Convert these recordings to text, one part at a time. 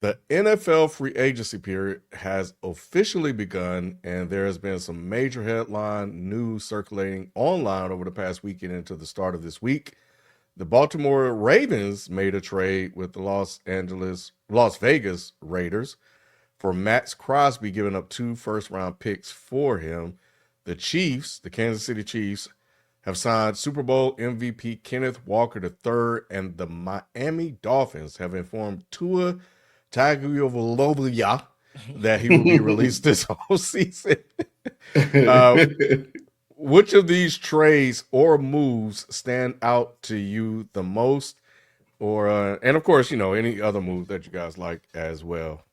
The NFL free agency period has officially begun, and there has been some major headline news circulating online over the past weekend into the start of this week. The Baltimore Ravens made a trade with the Las Vegas Raiders for Maxx Crosby, giving up 2 first-round picks for him. The Kansas City Chiefs, have signed Super Bowl MVP Kenneth Walker III, and the Miami Dolphins have informed Tua Tagovailoa that he will be released this whole season. uh, which of these trades or moves stand out to you the most? Or and of course, any other moves that you guys like as well.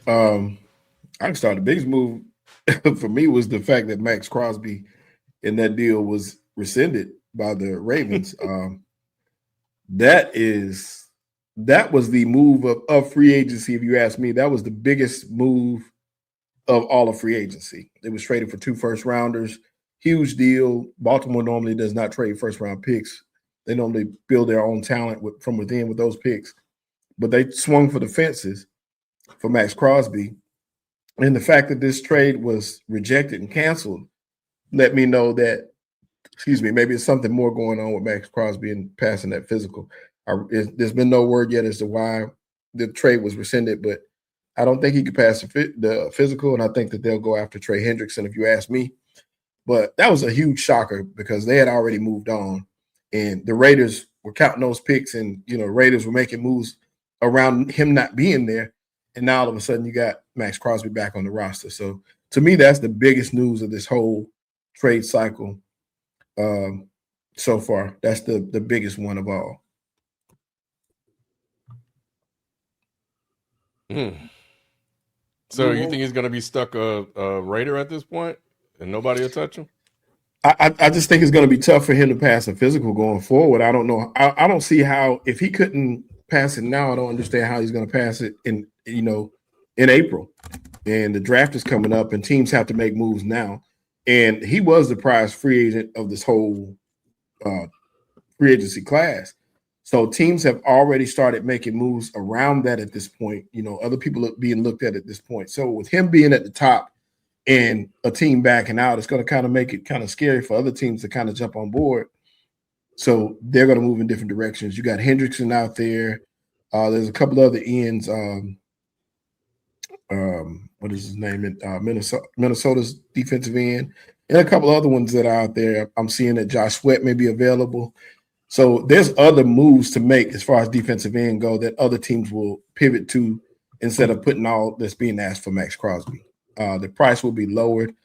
I can start. The biggest move for me was the fact that Maxx Crosby in that deal was rescinded by the Ravens. That was the move of free agency. If you ask me, that was the biggest move of all of free agency. It was traded for 2 first-rounders. Huge deal. Baltimore normally does not trade first-round picks. They normally build their own talent from within with those picks. But they swung for the fences for Maxx Crosby. And the fact that this trade was rejected and canceled let me know that, maybe it's something more going on with Maxx Crosby and passing that physical. There's been no word yet as to why the trade was rescinded, but I don't think he could pass the physical, and I think that they'll go after Trey Hendrickson, if you ask me. But that was a huge shocker because they had already moved on, and the Raiders were counting those picks, and Raiders were making moves around him not being there, and now all of a sudden you got Maxx Crosby back on the roster. So to me, that's the biggest news of this whole trade cycle so far. That's the biggest one of all. So you think he's going to be stuck a Raider at this point, and nobody will touch him? I just think it's going to be tough for him to pass a physical going forward. I don't know. I don't see how, if he couldn't pass it now, I don't understand how he's going to pass it in April. And the draft is coming up, and teams have to make moves now. And he was the prize free agent of this whole free agency class. So teams have already started making moves around that at this point. Other people are being looked at this point. So with him being at the top and a team backing out, it's going to kind of make it kind of scary for other teams to kind of jump on board. So they're going to move in different directions. You got Hendrickson out there. There's a couple other ends. What is his name? Minnesota's defensive end, and a couple other ones that are out there. I'm seeing that Josh Sweat may be available. So there's other moves to make as far as defensive end go that other teams will pivot to instead of putting all that's being asked for Maxx Crosby. The price will be lowered.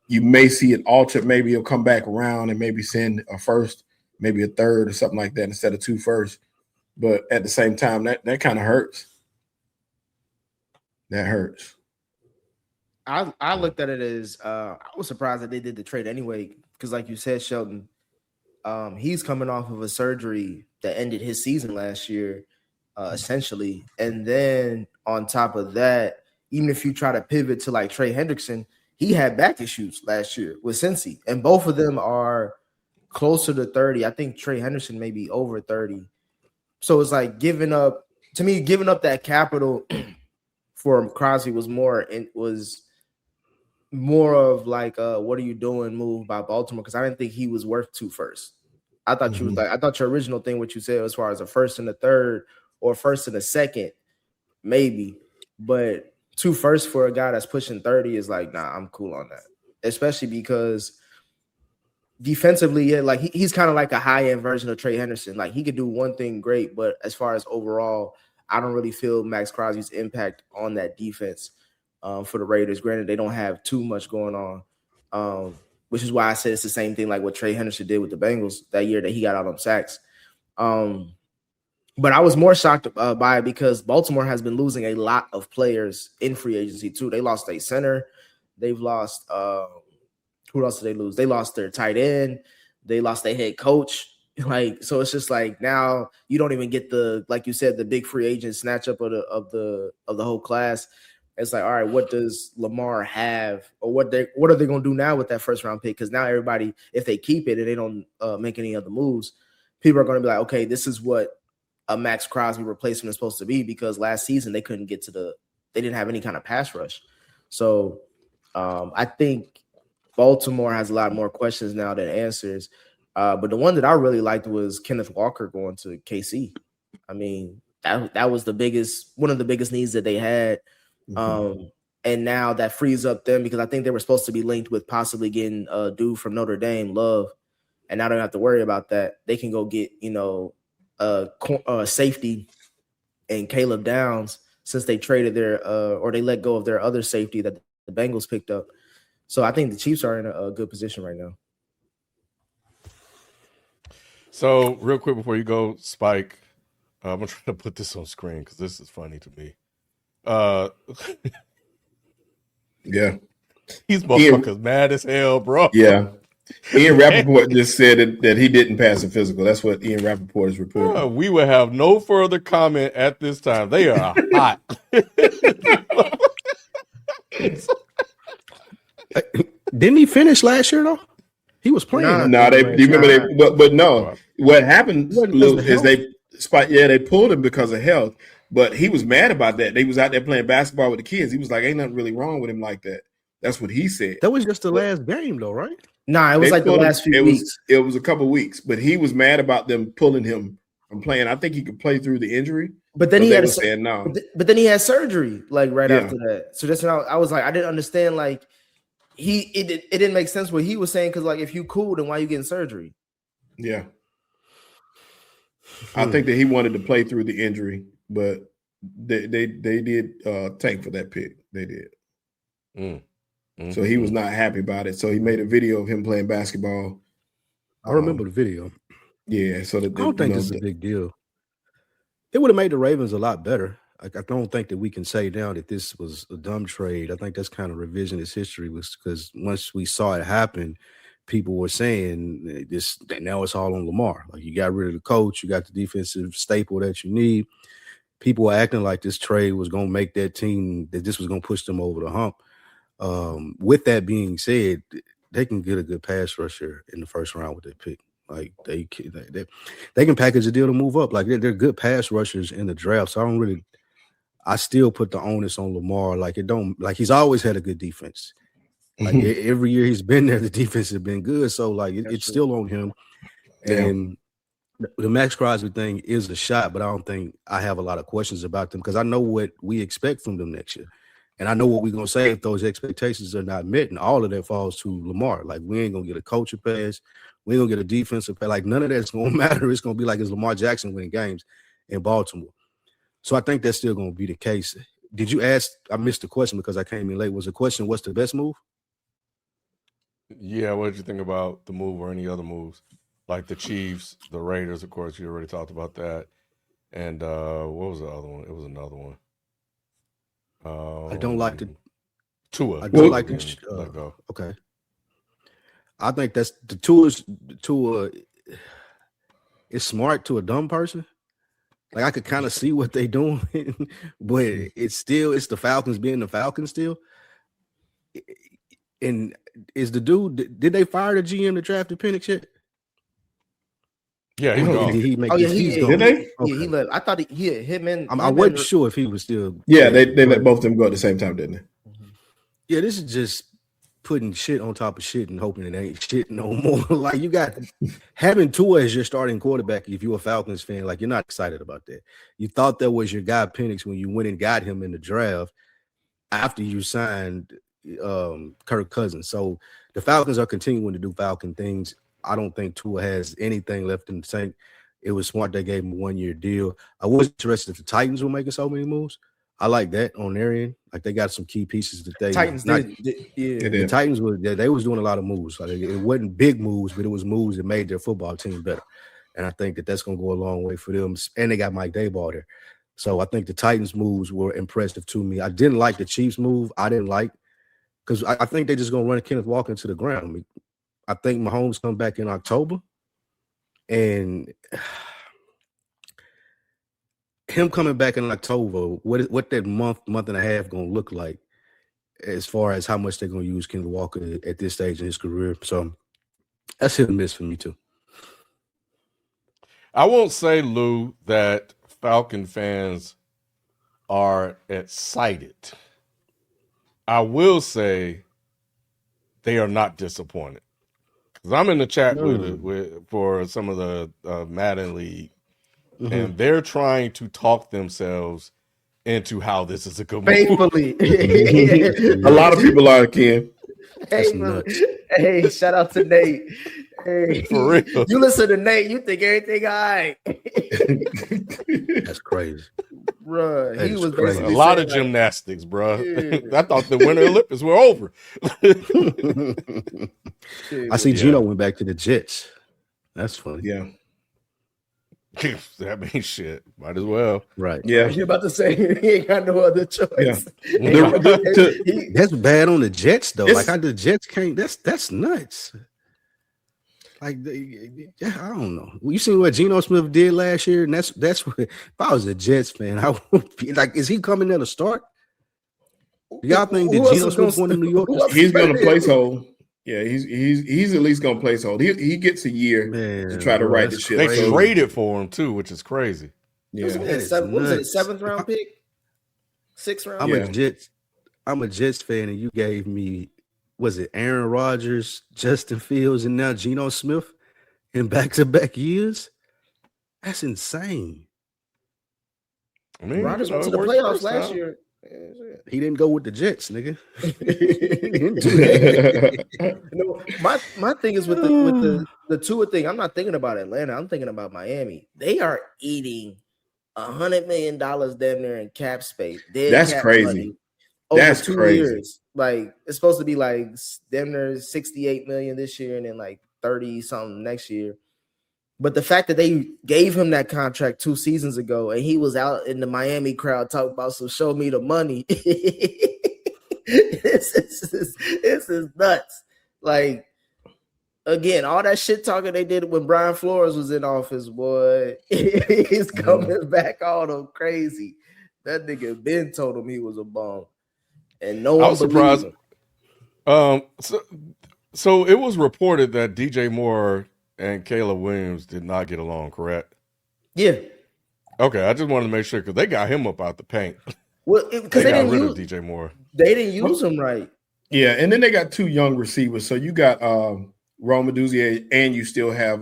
You may see it altered. Maybe he'll come back around and maybe send a first, maybe a third or something like that instead of 2 firsts. But at the same time, that kind of hurts. That hurts. I looked at it as I was surprised that they did the trade anyway, because like you said, Shelton, he's coming off of a surgery that ended his season last year, essentially. And then on top of that, even if you try to pivot to like Trey Hendrickson, he had back issues last year with Cincy, and both of them are closer to 30. I think Trey Hendrickson may be over 30. So it's like giving up that capital for Crosby was more of like what are you doing move by Baltimore, because I didn't think he was worth 2 firsts. I thought you was like, I thought your original thing, what you said as far as a first and a third or first and a second, maybe, but 2 firsts for a guy that's pushing 30 is like, nah, I'm cool on that. Especially because defensively, yeah, like he's kind of like a high-end version of Trey Hendrickson. Like he could do one thing great, but as far as overall, I don't really feel Maxx Crosby's impact on that defense for the Raiders. Granted, they don't have too much going on, which is why I said it's the same thing like what Trey Hendrickson did with the Bengals that year that he got out on sacks. But I was more shocked by it because Baltimore has been losing a lot of players in free agency too. They lost a center. They've lost who else did they lose? They lost their tight end. They lost their head coach. Like, so it's just like now you don't even get the, like you said, the big free agent snatch up of the whole class. It's like, all right, what does Lamar have, or what are they going to do now with that first round pick? Because now everybody, if they keep it and they don't make any other moves, people are going to be like, okay, this is what a Maxx Crosby replacement is supposed to be, because last season they couldn't get to they didn't have any kind of pass rush. So I think Baltimore has a lot more questions now than answers. But the one that I really liked was Kenneth Walker going to KC. I mean, that was one of the biggest needs that they had. And now that frees up them, because I think they were supposed to be linked with possibly getting a dude from Notre Dame, Love, and now they don't have to worry about that. They can go get, a safety and Caleb Downs, since they traded or they let go of their other safety that the Bengals picked up. So I think the Chiefs are in a good position right now. So real quick before you go, Spike, I'm gonna try to put this on screen because this is funny to me. Yeah, these motherfuckers mad as hell, bro. Yeah, Ian Rappaport just said that he didn't pass a physical. That's what Ian Rappaport is reporting. We will have no further comment at this time. They are hot. Didn't he finish last year though? He was playing. No, no. What happened is they pulled him because of health. But he was mad about that. They was out there playing basketball with the kids. He was like, "Ain't nothing really wrong with him like that." That's what he said. That was just the last game, though, right? Nah, it was like the last few weeks. It was a couple weeks, but he was mad about them pulling him from playing. I think he could play through the injury. But then he had no. But then he had surgery like right after that. So that's when I was like, I didn't understand. Like it didn't make sense what he was saying, because like if you cool, then why you getting surgery? Yeah, I think that he wanted to play through the injury, but they did tank for that pick. They did. So he was not happy about it. So he made a video of him playing basketball. I remember the video. Yeah, so I don't think this is a big deal. It would have made the Ravens a lot better. Like, I don't think that we can say now that this was a dumb trade. I think that's kind of revisionist history, was because once we saw it happen, people were saying this. Now it's all on Lamar. Like, you got rid of the coach, you got the defensive staple that you need. People were acting like this trade was going to make that team, that this was going to push them over the hump. With that being said, they can get a good pass rusher in the first round with that pick. Like they can package a deal to move up. Like they're good pass rushers in the draft. So I still put the onus on Lamar. Like he's always had a good defense. Like every year he's been there, the defense has been good. So like it's still on him. And the Maxx Crosby thing is a shot, but I don't think I have a lot of questions about them, because I know what we expect from them next year. And I know what we're going to say if those expectations are not met, and all of that falls to Lamar. Like, we ain't going to get a coaching pass. We ain't going to get a defensive pass. Like, none of that's going to matter. It's going to be like it's Lamar Jackson winning games in Baltimore. So I think that's still going to be the case. Did you ask? I missed the question because I came in late. Was the question, what's the best move? Yeah, what did you think about the move or any other moves? Like the Chiefs, the Raiders, of course, you already talked about that. And what was the other one? It was another one. I don't like the Tua. I don't like the okay. I think that's the Tua is smart to a dumb person. Like, I could kind of see what they doing, but it's the Falcons being the Falcons still. And is the dude, did they fire the GM that drafted Penix yet? Yeah, he's gone. Did they? Okay. Yeah, he left. I thought him and I wasn't sure if he was still. Yeah, they let both of them go at the same time, didn't they? Yeah, this is just putting shit on top of shit and hoping it ain't shit no more. Like, you got having Tua as your starting quarterback. If you're a Falcons fan, like, you're not excited about that. You thought that was your guy Penix when you went and got him in the draft after you signed Kirk Cousins. So the Falcons are continuing to do Falcon things. I don't think Tua has anything left in the tank. It was smart they gave him a 1-year deal. I was interested if the Titans were making so many moves. I like that on their end. Like, they got some key pieces that they Titans the Titans were they was doing a lot of moves. Like, it wasn't big moves, but it was moves that made their football team better. And I think that that's going to go a long way for them. And they got Mike Daboll there. So I think the Titans moves were impressive to me. I didn't like the Chiefs move. I didn't like, because I think they're just going to run Kenneth Walker into the ground. I mean, I think Mahomes come back in October, and him coming back in October, what that month and a half going to look like as far as how much they're going to use Kenneth Walker at this stage in his career. So that's hit and miss for me too. I won't say, Lou, that Falcon fans are excited. I will say they are not disappointed. Because I'm in the chat for some of the Madden League, and they're trying to talk themselves into how this is a good move. Faithfully. A lot of people are, Ken. Hey, shout out to Nate. Hey, For real. You listen to Nate, you think everything all right. That's crazy. Bruh, That he is was crazy. basically A lot of saying, gymnastics, bro. Yeah. I thought the Winter Olympics were over. I see Gino went back to the Jets. That's funny. Yeah. That means shit. Might as well. Right. Yeah. You're about to say he ain't got no other choice. Yeah. That's bad on the Jets, though. It's- Like how the Jets can't. That's nuts. Like I don't know. You seen what Geno Smith did last year, and that's what. If I was a Jets fan, I would be like, is he coming there to start? Do y'all think that Geno Smith going to New York? He's going to placehold. Yeah, he's at least going to placehold. He gets a year to try to right the ship. They crazy. traded for him too, which is crazy. Yeah, What was it, 7th round pick? 6th round? I'm a Jets fan, and you gave me, was it Aaron Rodgers, Justin Fields, and now Geno Smith in back-to-back years? That's insane. I mean, Rodgers went to it the worked playoffs first last time. year. He didn't go with the Jets, nigga. No, my thing is with the Tua thing. I'm not thinking about Atlanta. I'm thinking about Miami. They are eating $100 million damn near in cap space. That's crazy. Over That's 2 crazy. years. Like it's supposed to be like damn near 68 million this year and then like 30 something next year. But the fact that they gave him that contract 2 seasons ago and he was out in the Miami crowd talking about some show me the money. This is nuts. Like again, all that shit talking they did when Brian Flores was in office, boy, he's coming back all crazy. That nigga Ben told him he was a bum. And no one I was surprised. So it was reported that DJ Moore and Caleb Williams did not get along, correct? Yeah. Okay, I just wanted to make sure because they got him up out the paint. Well, because They they got didn't rid of use DJ Moore. they didn't use him right. Yeah, and then they got 2 young receivers. So you got Rome Meduzier, and you still have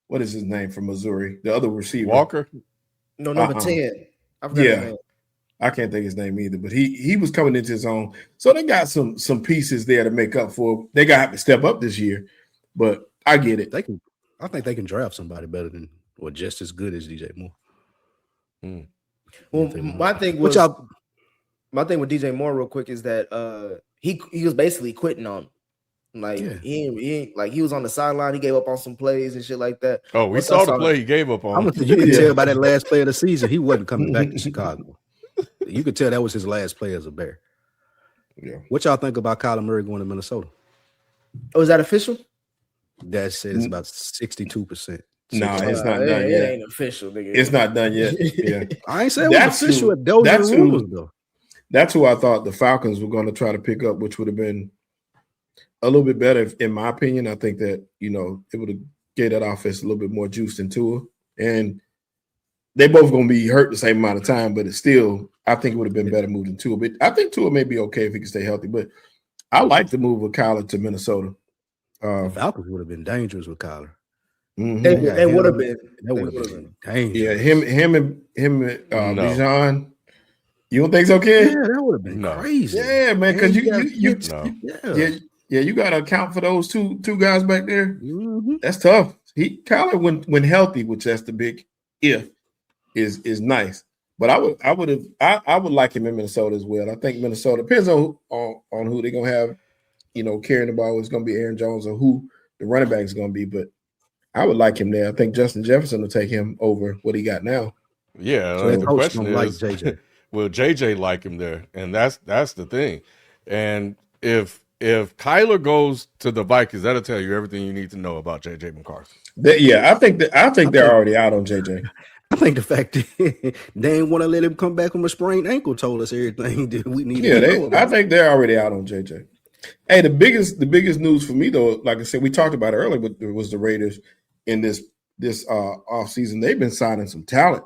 what is his name from Missouri? The other receiver, Walker. No, number 10. I forgot his name. I can't think his name either, but he was coming into his own. So they got some pieces there to make up for. They got to step up this year, but I get it. I think they can draft somebody better than or just as good as DJ Moore. Well, my thing with DJ Moore, real quick, is that he was basically quitting on him. Like he was on the sideline. He gave up on some plays and shit like that. Oh, we saw the play he gave up on. You can tell by that last play of the season, he wasn't coming back to Chicago. You could tell that was his last play as a Bear. Yeah. What y'all think about Kyler Murray going to Minnesota? Oh, is that official? That says it's about 62%. No, it's not done It yet. ain't official, nigga. It's not done yet. Yeah, I ain't saying it was official. That's who I thought the Falcons were going to try to pick up, which would have been a little bit better, in my opinion. I think that, it would have gave that offense a little bit more juice than Tua. And they both going to be hurt the same amount of time, but it's still, I think it would have been better moved than Tua. But I think Tua may be okay if he can stay healthy. But I like the move with Kyler to Minnesota. The Falcons would have been dangerous with Kyler. Mm-hmm. They would have been. That would have been dangerous. Yeah, him and Bijan. You don't think so, Ken? Yeah, that would have been crazy. Yeah, man, because you got to account for those two guys back there. Mm-hmm. That's tough. Kyler when healthy, which that's the big if, is nice. But I would like him in Minnesota as well. I think Minnesota depends on who they're gonna have, carrying the ball. It's gonna be Aaron Jones or who the running back is gonna be. But I would like him there. I think Justin Jefferson will take him over what he got now. Yeah, so the question is, like JJ. Will JJ like him there? And that's the thing. And if Kyler goes to the Vikings, that'll tell you everything you need to know about JJ McCarthy. I think they're already out on JJ. I think the fact that they ain't want to let him come back from a sprained ankle told us everything that we need to know about. I think they're already out on JJ. Hey, the biggest news for me though, like I said, we talked about it earlier, but it was the Raiders in this this offseason, they've been signing some talent.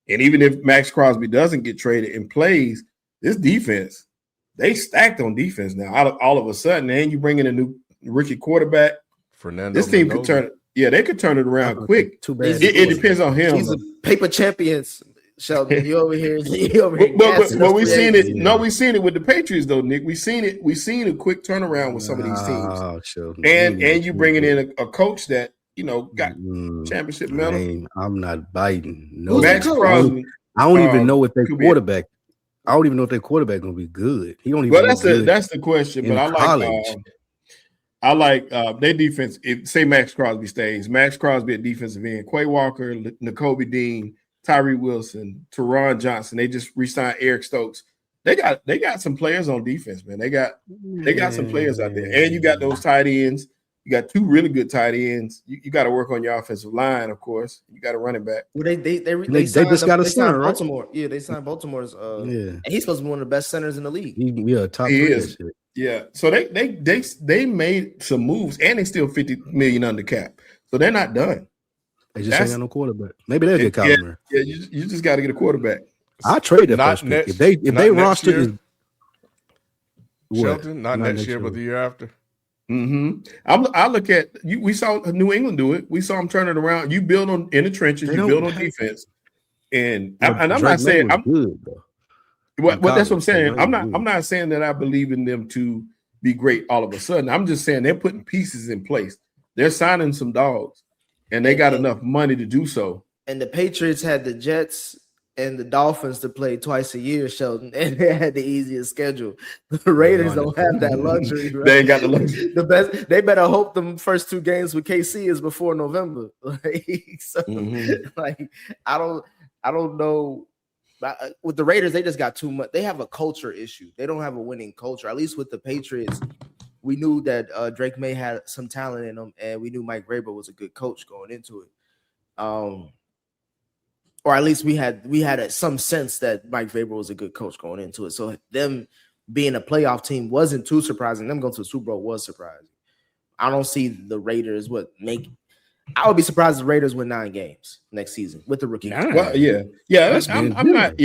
And even if Maxx Crosby doesn't get traded and plays, this defense, they stacked on defense now. All of a sudden, and you bring in a new rookie quarterback. Fernando This team Mendoza. could turn it. Yeah, they could turn it around quick. Too bad. It depends on him. He's a paper champions. Sheldon, you over here. But we've seen it. No, we've seen it with the Patriots, though, Nick. We've seen a quick turnaround with some of these teams. Sheldon, And you bringing in a coach that got championship medal. I'm not biting. No, Maxx Crosby. I don't even know if their could be- quarterback. I don't even know if their quarterback gonna be good. He don't even. Well, look good that's the question. in But college. I like their defense. If say Maxx Crosby stays, Maxx Crosby at defensive end, Quay Walker, Nakobe Dean, Tyree Wilson, Teron Johnson. They just re-signed Eric Stokes. They got some players on defense, man. They got some players out there, and you got those tight ends. You got two really good tight ends. You got to work on your offensive line, of course. You got a running back. Well, they just got a center, right? Baltimore. Yeah, they signed Baltimore's. And he's supposed to be one of the best centers in the league. Yeah, top He three. is. Yeah. So they made some moves, and they still $50 million under cap. So they're not done. They just ain't got no quarterback. Maybe they'll get Kyler Murray. Yeah, you just got to get a quarterback. I'll trade that Not first pick. next- If they not next roster year. is what? Shelton, not next year, but the year after. I look at you. We saw New England do it. We saw them turn it around. You build on in the trenches. They You don't build on have- defense. And Well, I'm Drake not saying May I'm was good though. Well, in that's what I'm college, saying. so I'm not saying that I believe in them to be great all of a sudden. I'm just saying they're putting pieces in place. They're signing some dogs, and they got enough money to do so. And the Patriots had the Jets and the Dolphins to play twice a year, Sheldon, and they had the easiest schedule. The Raiders don't have that luxury. Right? They ain't got the luxury. The best. They better hope them first two games with KC is before November. I don't know. With the Raiders, they just got too much. They have a culture issue. They don't have a winning culture. At least with the Patriots, we knew that Drake May had some talent in him, and we knew Mike Vrabel was a good coach going into it. Or at least we had some sense that Mike Vrabel was a good coach going into it. So them being a playoff team wasn't too surprising. Them going to the Super Bowl was surprising. I don't see the Raiders I would be surprised if the Raiders win 9 games next season with the rookie. Well, yeah. I'm not.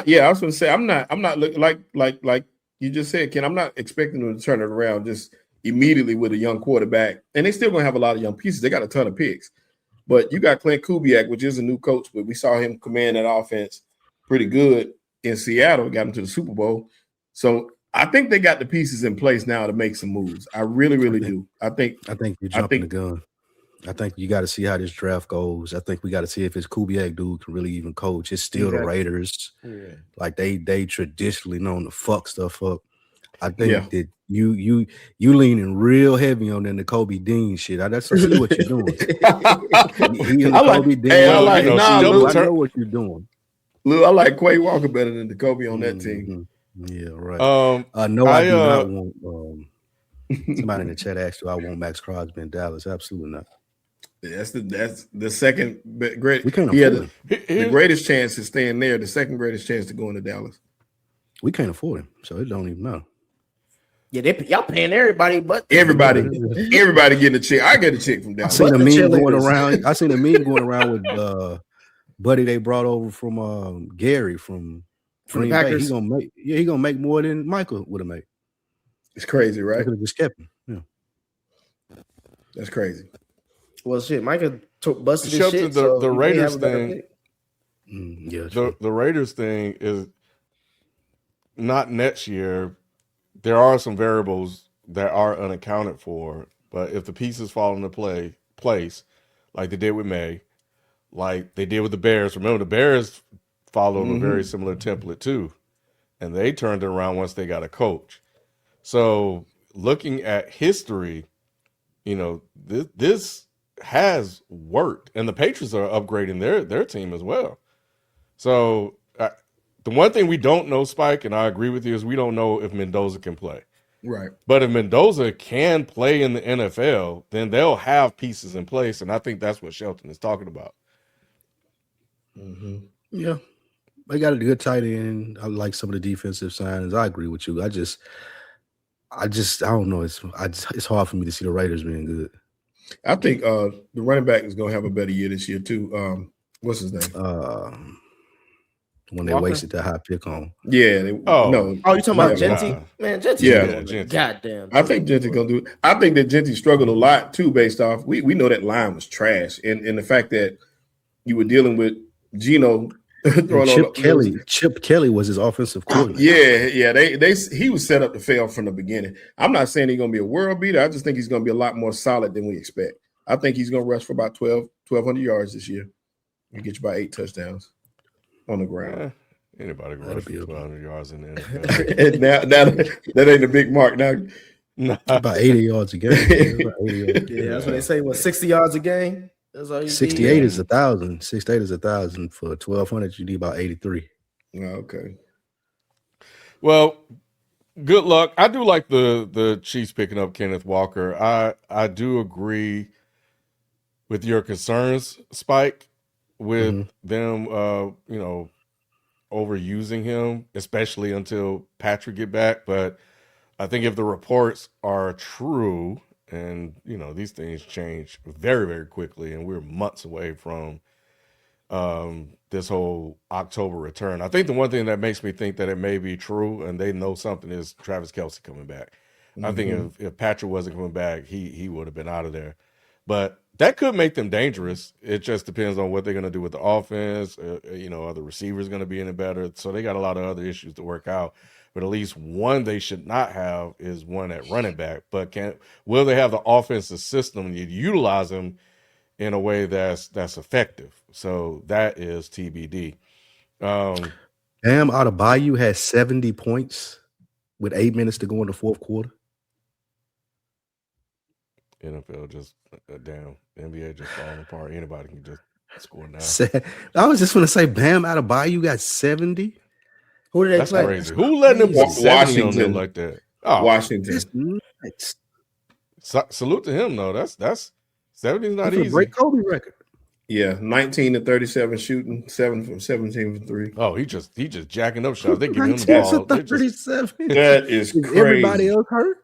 Yeah, I was going to say I'm not looking like you just said, Ken. I'm not expecting them to turn it around just immediately with a young quarterback, and they still going to have a lot of young pieces. They got a ton of picks, but you got Clint Kubiak, which is a new coach, but we saw him command that offense pretty good in Seattle. Got him to the Super Bowl, so I think they got the pieces in place now to make some moves. I really do. I think you're jumping the gun. I think you got to see how this draft goes. I think we got to see if this Kubiak dude can really even coach. It's still the Raiders. Yeah. Like they traditionally known to fuck stuff up. I think that you leaning real heavy on that Nakobe Dean shit. That's what you're doing. I know what you're doing. Lou, I like Quay Walker better than Nakobe on that team. Yeah, right. I do not want. Somebody in the chat asked you, I want Maxx Crosby in Dallas. Absolutely not. That's the second great. We can't afford him. The greatest chance is staying there. The second greatest chance to go into Dallas. We can't afford him, so it don't even matter. Yeah, y'all paying everybody, but everybody getting a check. I get a check from Dallas. I seen a meme going around with buddy they brought over from Gary from Green Bay. He gonna make more than Michael would have made. It's crazy, right? Could have just kept him. Yeah, that's crazy. Well, shit, Micah busted his shit. The Raiders thing. The Raiders thing is not next year. There are some variables that are unaccounted for, but if the pieces fall into place, like they did with May, like they did with the Bears. Remember, the Bears followed a very similar template too, and they turned it around once they got a coach. So, looking at history, this has worked, and the Patriots are upgrading their team as well. So, the one thing we don't know, Spike, and I agree with you, is we don't know if Mendoza can play. Right. But if Mendoza can play in the NFL, then they'll have pieces in place, and I think that's what Shelton is talking about. Mm-hmm. Yeah, they got a good tight end. I like some of the defensive signings. I agree with you. I don't know. It's hard for me to see the Raiders being good. I think the running back is going to have a better year this year too. What's his name? When they wasted that high pick on. Yeah. You talking about Genty? Man, Genty. Yeah. Goddamn. I think Genty going to do it. I think that Genty struggled a lot too, based off. We know that line was trash. And the fact that you were dealing with Geno throwing Chip Kelly was his offensive coordinator. Yeah. He was set up to fail from the beginning. I'm not saying he's going to be a world beater. I just think he's going to be a lot more solid than we expect. I think he's going to rush for about 1,200 yards this year and get you about 8 touchdowns on the ground. Anybody can rush for 1,200 yards in the NFL. now that ain't a big mark. Now about 80 yards a game. Yeah, that's what they say. What, 60 yards a game? That's all you 68 is 1,000. 68 is 1,000 for 1,200. You need about 83. Okay. Well, good luck. I do like the Chiefs picking up Kenneth Walker. I do agree with your concerns, Spike, with them overusing him, especially until Patrick get back. But I think if the reports are true, and these things change very, very quickly, and we're months away from this whole October return. I think the one thing that makes me think that it may be true, and they know something, is Travis Kelce coming back. I think if Patrick wasn't coming back, he would have been out of there. But that could make them dangerous. It just depends on what they're going to do with the offense. Are the receivers going to be any better? So they got a lot of other issues to work out. But at least one they should not have is one at running back. But will they have the offensive system to utilize them in a way that's effective? So that is TBD. Bam Adebayo has 70 points with 8 minutes to go in the fourth quarter. NFL just NBA just falling apart. Anybody can just score now. I was just going to say, Bam Adebayo got 70. Who did they That's play? crazy. Who letting them put 70 on them like that? Oh, Washington. Salute to him though. That's 70 is not easy. Break Kobe record. Yeah, 19 to 37 shooting, 7 from 17 from 3. Oh, he just jacking up shots. They give him the ball. 37. That is crazy. Everybody else hurt?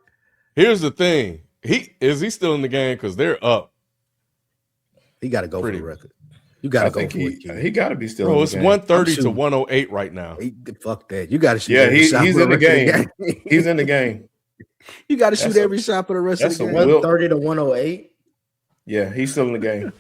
Here's the thing. Is he still in the game? Because they're up. He got to go for the record. You got to go for it. He got to be still. Bro, in the it's game. 130 to 108 right now. Fuck that. You got to shoot. Yeah, he's in the game. He's in the game. You got to shoot every shot for the rest of the game. 130 to 108. Yeah, he's still in the game.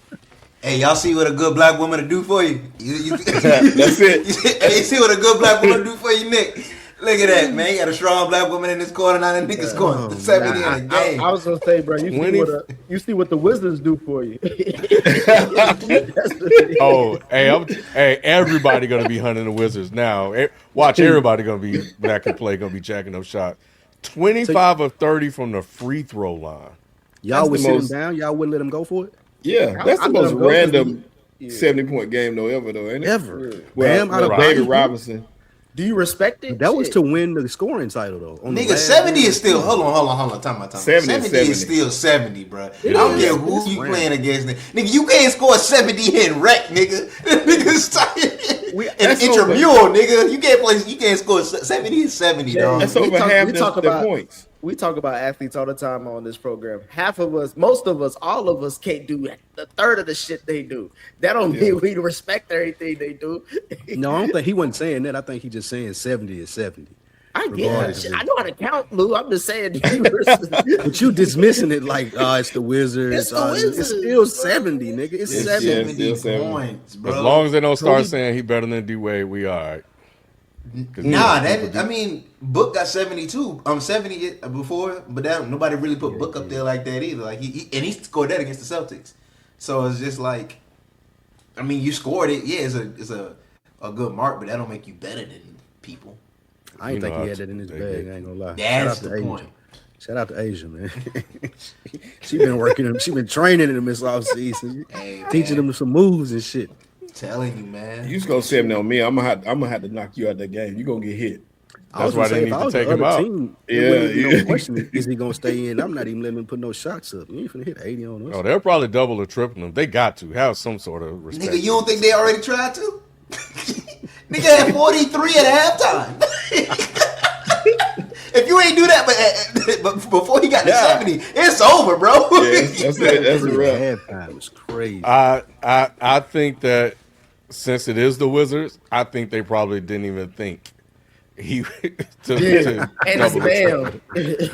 Hey, y'all see what a good black woman to do for you? That's it. Hey, you see what a good black woman do for you, Nick? Look at that, man. You got a strong black woman in this corner. Now that niggas scoring 70 in a game. I was going to say, bro, you see what the Wizards do for you. Hey, everybody going to be hunting the Wizards now. Watch, everybody going to be that can play, going to be jacking up shots. 25 of 30 from the free throw line. Y'all would sit him down? Y'all wouldn't let him go for it? Yeah, that's the most random 70-point game ever, ain't it? Ever. Well, David Robinson. Do you respect it? That was to win the scoring title, though. Nigga, 70 is still. Hold on. Time. 70 is still 70, bro. I don't care who you playing against. Nigga, you can't score 70 in rec, nigga. Niggas intramural, nigga. You can't score 70 is 70, dog. That's over half the points. We talk about athletes all the time on this program. Half of us, most of us, all of us can't do a third of the shit they do. That don't mean we respect everything they do. No, I don't think he wasn't saying that. I think he just saying 70 is 70. I get it. I know how to count, Lou. I'm just saying. But you dismissing it like, it's the Wizards. It's the Wizards. It's still 70, nigga. It's 70 points, bro. As long as they don't start saying he better than D-Wade, we all right. Book got 72. 70 before, but nobody really put Book up there like that either. Like he scored that against the Celtics. So it's just like, you scored it. Yeah, it's a good mark, but that don't make you better than people. I ain't think he had that in his bag. I ain't gonna lie. That's the point. Shout out to Asia, man. She been working him. She been training him this offseason, teaching him some moves and shit. Telling you, man. You just go 70 on me. I'm gonna have to knock you out that game. You gonna get hit. That's why they need to take him out. No question. Is he gonna stay in? I'm not even letting him put no shots up. You ain't finna hit 80 on us. Oh, they'll probably double or triple them. They got to have some sort of respect. Nigga, you don't think they already tried to? Nigga had 43 at halftime. If you ain't do that, but but before he got to 70, it's over, bro. Yeah, that's it. That's a wrap. Halftime was crazy. I think that since it is the Wizards, I think they probably didn't even think he to And it's Bam.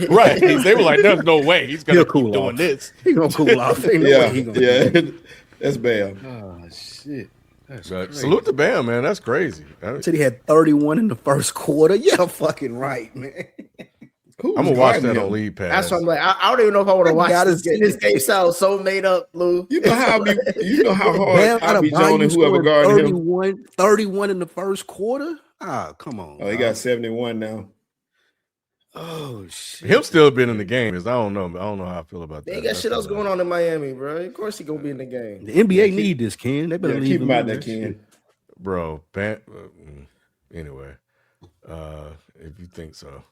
right. They were like, "There's no way he's gonna He'll keep cool doing off. this." He gonna cool off. Ain't no Yeah, way he gonna do that's bad. Oh shit. That's But crazy. salute to Bam, man. That's crazy. Said he had 31 in the first quarter. Yeah, fucking right, man. Who I'm was gonna watch guarding that him? on League Pass. That's what I'm like. I don't even know if I want to watch gotta this game. see This it. game sounds so made up, Lou. You know how Bam hard out I of be Jones and Bayou whoever scored guarded him. 31 in the first quarter. Ah, come on. Oh, he got 71 now. Oh shit. Him still been in the game is I don't know. I don't know how I feel about They that. ain't got That's shit else all going on in Miami, bro. Of course he gonna be in the game. The NBA Yeah, need this, Ken. They better Yeah, leave keep him out in there, that Ken. shit. bro. Anyway, if you think so.